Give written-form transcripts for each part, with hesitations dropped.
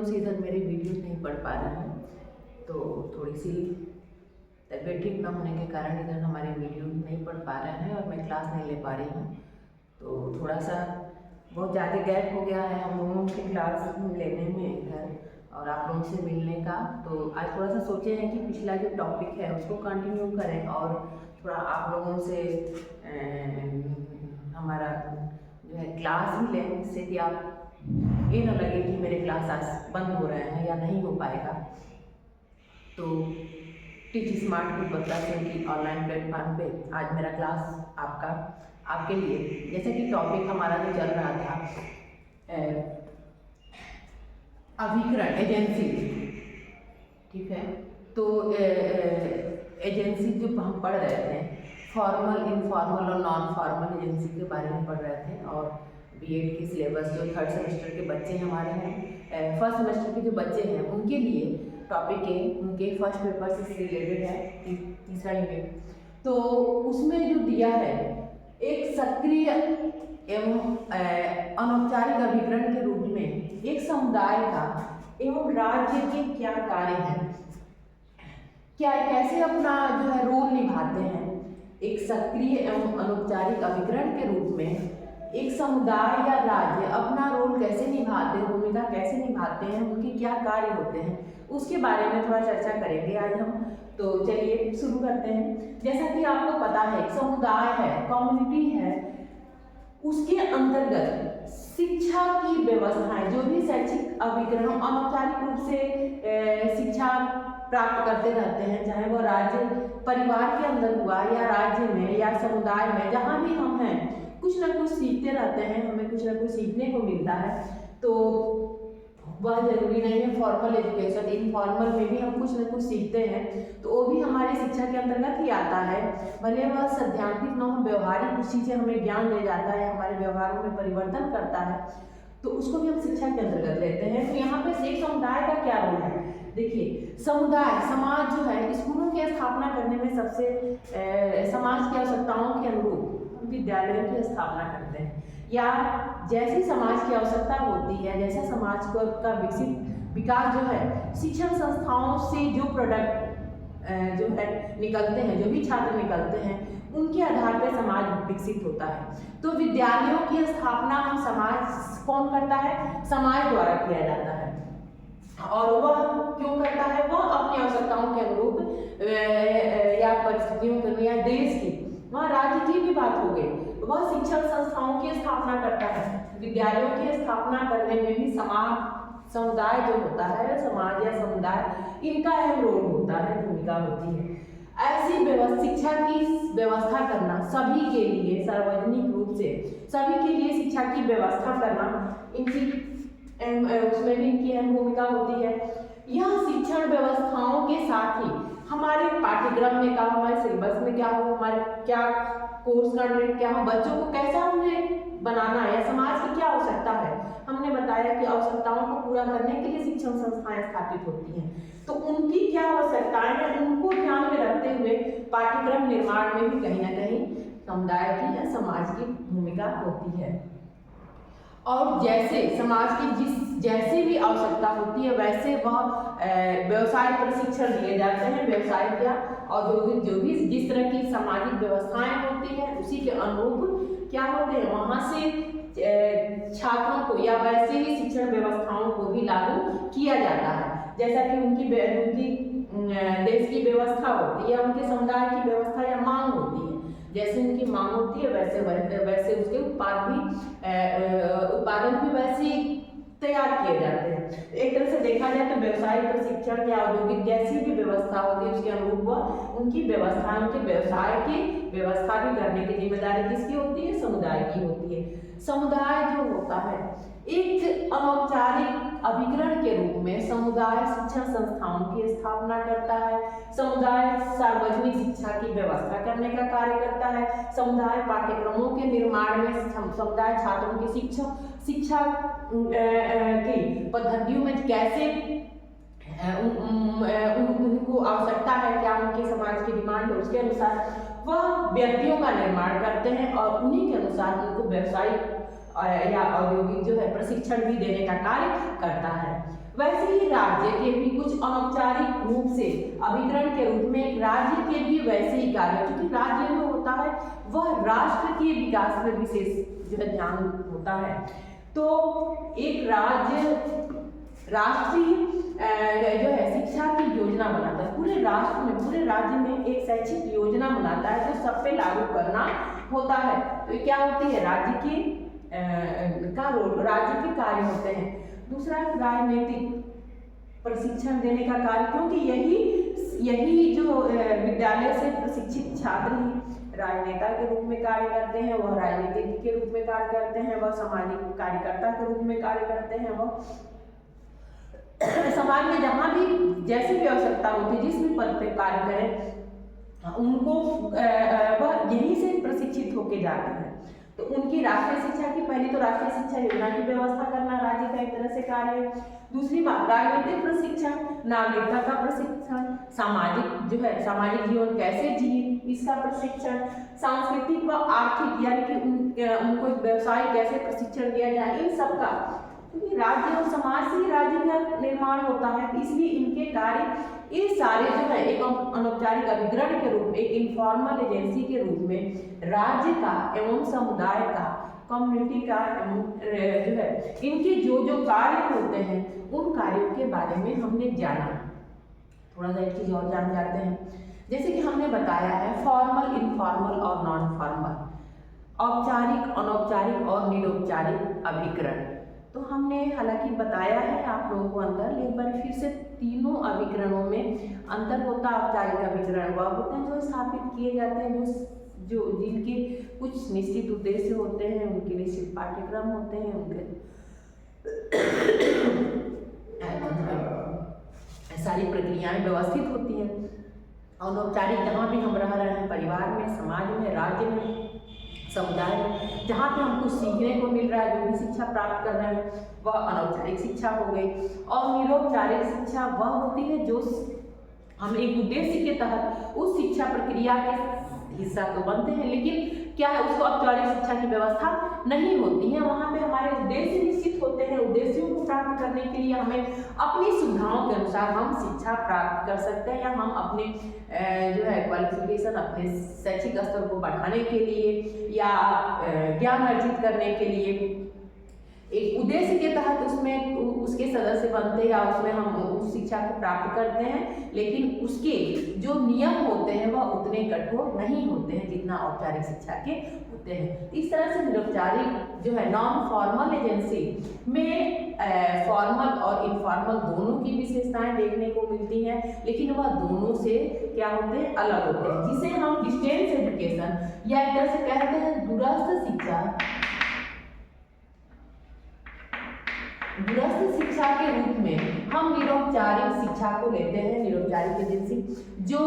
से इधर मेरे वीडियोस नहीं पढ़ पा रहे हैं, तो थोड़ी सी तबीयत ठीक ना होने के कारण इधर हमारे वीडियो नहीं पढ़ पा रहे हैं और मैं क्लास नहीं ले पा रही हूँ। तो थोड़ा सा बहुत ज़्यादा गैप हो गया है हम लोगों की क्लास लेने में इधर और आप लोगों से मिलने का। तो आज थोड़ा सा सोचे हैं कि पिछला जो टॉपिक है उसको कंटिन्यू करें और थोड़ा आप लोगों से हमारा जो है क्लास भी लें, जिससे कि आप ये ना लगे कि मेरे क्लास आज बंद हो रहे हैं या नहीं हो पाएगा। तो टीच स्मार्ट को बता दें कि ऑनलाइन प्लेटफॉर्म पे आज मेरा क्लास आपके लिए, जैसे कि टॉपिक हमारा जो चल रहा था अभिकरण एजेंसी, ठीक है। तो एजेंसी जो हम पढ़ रहे थे, फॉर्मल, इनफॉर्मल और नॉन फॉर्मल एजेंसी के बारे में पढ़ रहे थे। और बीएड की सिलेबस जो थर्ड सेमेस्टर के बच्चे हमारे हैं, फर्स्ट सेमेस्टर के जो बच्चे हैं उनके लिए टॉपिक है, उनके फर्स्ट पेपर से रिलेटेड है तीसरा यूनिट। तो उसमें जो दिया है एक सक्रिय एवं अनौपचारिक अभिकरण के रूप में एक समुदाय का एवं राज्य के क्या कार्य हैं, क्या कैसे अपना जो है रोल निभाते हैं। एक सक्रिय एवं अनौपचारिक अभिकरण के रूप में एक समुदाय या राज्य अपना रोल कैसे निभाते हैं, भूमिका कैसे निभाते हैं, उनके क्या कार्य होते हैं, उसके बारे में थोड़ा चर्चा करेंगे आज हम। तो चलिए शुरू करते हैं। जैसा कि आपको पता है, एक समुदाय है, कम्युनिटी है, उसके अंतर्गत शिक्षा की व्यवस्थाएं, जो भी शैक्षिक अभिकरण अनौपचारिक रूप से शिक्षा प्राप्त करते रहते हैं, चाहे वो राज्य परिवार के अंदर हुआ या राज्य में या समुदाय में, जहाँ भी हम हैं कुछ ना कुछ सीखते रहते हैं, हमें कुछ ना कुछ सीखने को मिलता है। तो वह जरूरी नहीं है फॉर्मल एजुकेशन, इनफॉर्मल में भी हम कुछ ना कुछ सीखते हैं, तो वो भी हमारी शिक्षा के अंतर्गत ही आता है। भले वह सैद्धांतिक न हो, व्यवहारिक कुछ चीज़ें हमें ज्ञान दे जाता है, हमारे व्यवहारों में परिवर्तन करता है, तो उसको भी हम शिक्षा के अंतर्गत लेते हैं। तो यहाँ पे एक समुदाय का क्या रोल है, देखिए समुदाय समाज जो है, स्कूलों की स्थापना करने में सबसे समाज की आवश्यकताओं के अनुरूप विद्यालयों की स्थापना करते हैं, या जैसी समाज की आवश्यकता होती है, जैसा समाज को का विकास जो है, शिक्षण संस्थाओं से जो प्रोडक्ट जो है निकलते हैं, जो भी छात्र निकलते हैं, उनके आधार पर समाज विकसित होता है। तो विद्यालयों की स्थापना हम समाज कौन करता है, समाज द्वारा किया जाता है। और वह क्यों करता है, वह अपनी आवश्यकताओं के अनुरूप या परिस्थितियों के या देश की, वहाँ राज्य की भी बात हो गई, वह शिक्षण संस्थाओं की स्थापना करता है। विद्यालयों की स्थापना करने में भी समुदाय जो होता है, समाज या समुदाय, इनका अहम रोल होता है, भूमिका होती है। ऐसी शिक्षा की व्यवस्था करना सभी के लिए, सार्वजनिक रूप से सभी के लिए शिक्षा की व्यवस्था करना, इनकी उसमें भी इनकी अहम भूमिका होती है। यह शिक्षण व्यवस्थाओं के साथ ही हमारे पाठ्यक्रम में क्या, हमारे सिलेबस में क्या हो, हमारे क्या कोर्स कंटेंट क्या हो, बच्चों को कैसा उन्हें बनाना है, या समाज की क्या आवश्यकता है। हमने बताया कि आवश्यकताओं को पूरा करने के लिए शिक्षण संस्थाएं स्थापित होती हैं, तो उनकी क्या आवश्यकताएं हैं, उनको ध्यान में रखते हुए पाठ्यक्रम निर्माण में भी कहीं ना कहीं समुदाय की या समाज की भूमिका होती है। और जैसे समाज की जैसी भी आवश्यकता होती है, वैसे वह व्यवसाय प्रशिक्षण दिए जाते हैं। व्यवसाय क्या, औद्योगिक जो भी जिस तरह की सामाजिक व्यवस्थाएं होती हैं, उसी के अनुरूप क्या होते हैं, वहाँ से छात्रों को या वैसे ही शिक्षण व्यवस्थाओं को भी लागू किया जाता है। जैसा कि उनकी देश की व्यवस्था होती है, उनके समुदाय की व्यवस्था या मांग होती है, जैसे उनकी मांग होती है वैसे उसके उत्पादन भी वैसे ही तैयार किए जाते हैं। एक तरह से देखा जाए तो व्यवसायिक प्रशिक्षण या औद्योगिक जैसी भी व्यवस्था होती है, उसके अनुरूप उनकी व्यवस्था, उनके व्यवसाय की व्यवस्था भी करने की जिम्मेदारी किसकी होती है, समुदाय की होती है। समुदाय जो होता है एक अनौपचारिक अभिकरण के रूप में समुदाय शिक्षण संस्थाओं की स्थापना करता है। समुदाय सार्वजनिक शिक्षा की व्यवस्था करने का कार्य करता है। समुदाय पाठ्यक्रमों के निर्माण में समुदाय छात्रों की शिक्षा की पद्धतियों में कैसे उनको आवश्यकता है, क्या उनकी समाज की डिमांड है, उसके अनुसार वह व्यक्तियों का निर्माण करते हैं और उन्हीं के अनुसार उनको व्यवसायिक या औद्योगिक जो है प्रशिक्षण भी देने का कार्य करता है। वैसे ही राज्य के भी कुछ अनौपचारिक रूप से अभिकरण के रूप में एक राज्य के भी वैसे ही कार्य, क्योंकि राज्य में होता है वह राष्ट्र के विकास में विशेष जो है ध्यान होता है। तो एक राज्य राष्ट्रीय जो है शिक्षा की योजना बनाता है, पूरे राष्ट्र में, पूरे राज्य में एक शैक्षिक योजना बनाता है जो सब पे लागू करना होता है। तो क्या होती है, राज्य के कार्य होते हैं। दूसरा राजनीतिक प्रशिक्षण देने का कार्य, क्योंकि यही जो विद्यालय से प्रशिक्षित छात्र ही राजनेता के रूप में कार्य करते हैं, वह राजनीतिज्ञ के रूप में कार्य करते हैं, वह सामाजिक कार्यकर्ता के रूप में कार्य करते हैं, वह समाज में जहाँ भी जैसी भी आवश्यकता होती है, जिस भी पद पे कार्य करें, उनको वह यहीं से प्रशिक्षित होके जाते हैं। तो उनकी राष्ट्रीय शिक्षा की, पहली तो राष्ट्रीय शिक्षा योजना की व्यवस्था करना राज्य का एक तरह से कार्य है। दूसरी बात राजनीतिक प्रशिक्षण, नागरिकता का प्रशिक्षण, सामाजिक जो है सामाजिक जीवन कैसे जिए इसका प्रशिक्षण, सांस्कृतिक व आर्थिक यानी कि उनको व्यवसाय कैसे प्रशिक्षण दिया जाए, इन सब का, क्योंकि राज्य और समाज से ही राज्य का निर्माण होता है, इसलिए इनके कार्य ये सारे जो है एक अनौपचारिक अभिकरण के रूप में, एक इनफॉर्मल एजेंसी के रूप में राज्य का एवं समुदाय का, कम्युनिटी का जो है इनके जो जो कार्य होते हैं उन कार्यों के बारे में हमने जाना। थोड़ा सा एक चीज और जान जाते हैं, जैसे कि हमने बताया है फॉर्मल, इनफॉर्मल और नॉन फॉर्मल, औपचारिक, अनौपचारिक और निरौपचारिक अभिकरण। तो हमने हालांकि बताया है आप लोगों को अंदर, एक बार फिर से तीनों अभिकरणों में अंतर होता है। औपचारिक अभिकरण वह होते हैं जो स्थापित किए जाते हैं, जो जिनके कुछ निश्चित उद्देश्य होते हैं, उनके निश्चित पाठ्यक्रम होते हैं, उनके सारी प्रक्रियाएं व्यवस्थित होती हैं। अनौपचारिक जहाँ भी हम रह रहे हैं, परिवार में, समाज में, राज्य में, समुदाय में, जहाँ पे हमको सीखने को मिल रहा है, जो भी शिक्षा प्राप्त कर रहे हैं, वह अनौपचारिक शिक्षा हो गई। और निरौपचारिक शिक्षा वह होती है जो हम एक उद्देश्य के तहत उस शिक्षा प्रक्रिया के हिस्सा तो बनते हैं, लेकिन क्या है उसको औपचारिक शिक्षा की व्यवस्था नहीं होती है। वहाँ पे हमारे उद्देश्य निश्चित होते हैं, उद्देश्यों को प्राप्त करने के लिए हमें अपनी सुविधाओं के अनुसार हम शिक्षा प्राप्त कर सकते हैं, या हम अपने जो है क्वालिफिकेशन, अपने शैक्षिक स्तर को बढ़ाने के लिए या ज्ञान अर्जित करने के लिए एक उद्देश्य के तहत उसमें उसके सदस्य बनते हैं या उसमें हम उस शिक्षा को प्राप्त करते हैं, लेकिन उसके जो नियम होते हैं वह उतने कठोर नहीं होते हैं जितना औपचारिक शिक्षा के होते हैं। इस तरह से निरौपचारिक जो है नॉन फॉर्मल एजेंसी में फॉर्मल और इनफॉर्मल दोनों की विशेषताएं देखने को मिलती हैं, लेकिन वह दोनों से क्या होते हैं, अलग होते हैं, जिसे हम डिस्टेंस एजुकेशन या एक तरह से कहते हैं दूरस्थ शिक्षा, दूरस्थ शिक्षा के रूप में हम निरौपचारिक शिक्षा को लेते हैं। निरौपचारिक एजेंसी जो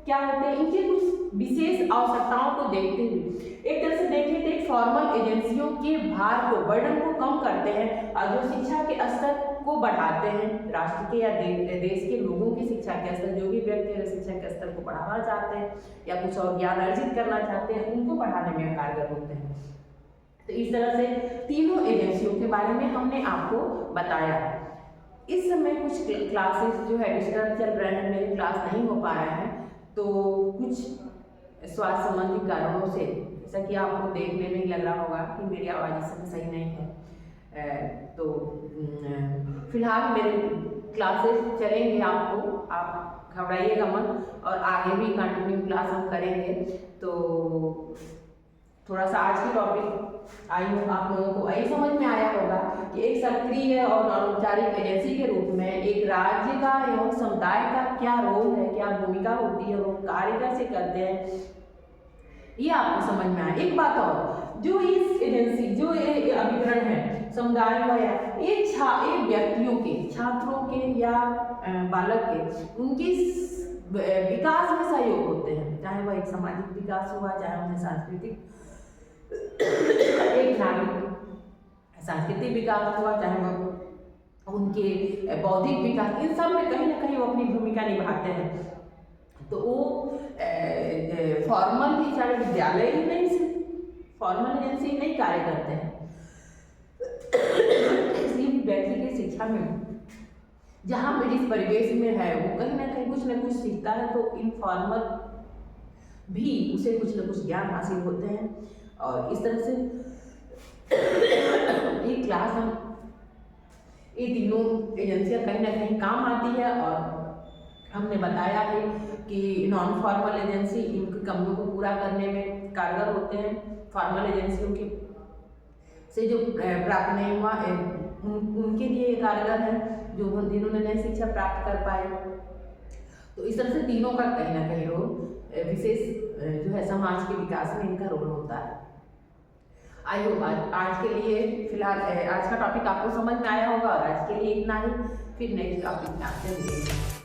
क्या होते हैं, इनके कुछ विशेष आवश्यकताओं को देखते हुए एक तरह से देखें तो एक फॉर्मल एजेंसियों के भार को, बर्डन को कम करते हैं और जो शिक्षा के स्तर को बढ़ाते हैं, राष्ट्र के या देश के लोगों की शिक्षा के स्तर, जो भी व्यक्ति अगर शिक्षा के स्तर को बढ़ाना चाहते हैं या कुछ और ज्ञान अर्जित करना चाहते हैं, उनको बढ़ाने में कारगर होते हैं। तो इस तरह से तीनों एजेंसियों के बारे में हमने आपको बताया। इस समय कुछ क्लासेस जो है डिस्टर्ब चल रहे हैं, मेरे क्लास नहीं हो पा रहे हैं, तो कुछ स्वास्थ्य संबंधी कारणों से, जैसा कि आपको देखने में ही लग रहा होगा कि मेरी आवाज़ इस समय सही नहीं है, तो फिलहाल मेरे क्लासेस चलेंगे, आप घबराइएगा मत, और आगे भी कंटिन्यू क्लास हम करेंगे। तो थोड़ा सा आज की टॉपिक आई आप लोगों को यही समझ में आया होगा कि एक सक्रिय और अनौपचारिक एजेंसी के रूप में एक राज्य का एवं समुदाय का क्या रोल है, क्या भूमिका होती है, वो कार्य कैसे करते हैं, ये आपको समझ में आया। एक बात और, जो इस एजेंसी, जो ये अभिकरण है समुदाय का, ये व्यक्तियों के, छात्रों के या बालक के, उनके विकास में सहयोग होते हैं, चाहे वह एक सामाजिक विकास हुआ, चाहे उन्हें सांस्कृतिक एक नागरिक सांस्कृतिक विकास हुआ, चाहे वह उनके बौद्धिक विकास, इन सब में कहीं ना कहीं वो अपनी भूमिका निभाते हैं। तो वो फॉर्मल ही, चाहे विद्यालय ही नहीं, सिर्फ फॉर्मल एजेंसी नहीं कार्य करते हैं, इसलिए व्यक्ति की शिक्षा में जहाँ पे जिस परिवेश में है वो कहीं ना कुछ सीखता है, तो इनफॉर्मल भी उसे कुछ न कुछ ज्ञान हासिल होते हैं। और इस तरह से एक क्लास हम ये तीनों एजेंसियां कहीं ना कहीं काम आती है। और हमने बताया है कि नॉन फॉर्मल एजेंसी इनकी कमियों को पूरा करने में कारगर होते हैं। फॉर्मल एजेंसियों के से जो प्राप्त नहीं हुआ उनके लिए कारगर है, जो जिन्होंने नई शिक्षा प्राप्त कर पाए। तो इस तरह से तीनों का कहीं ना कहीं रोल विशेष जो है समाज के विकास में इनका रोल होता है। आई होप आज के लिए फिलहाल आज का टॉपिक आपको समझ में आया होगा, और आज के लिए इतना ही। फिर नेक्स्ट टॉपिक में आपसे मिलेंगे।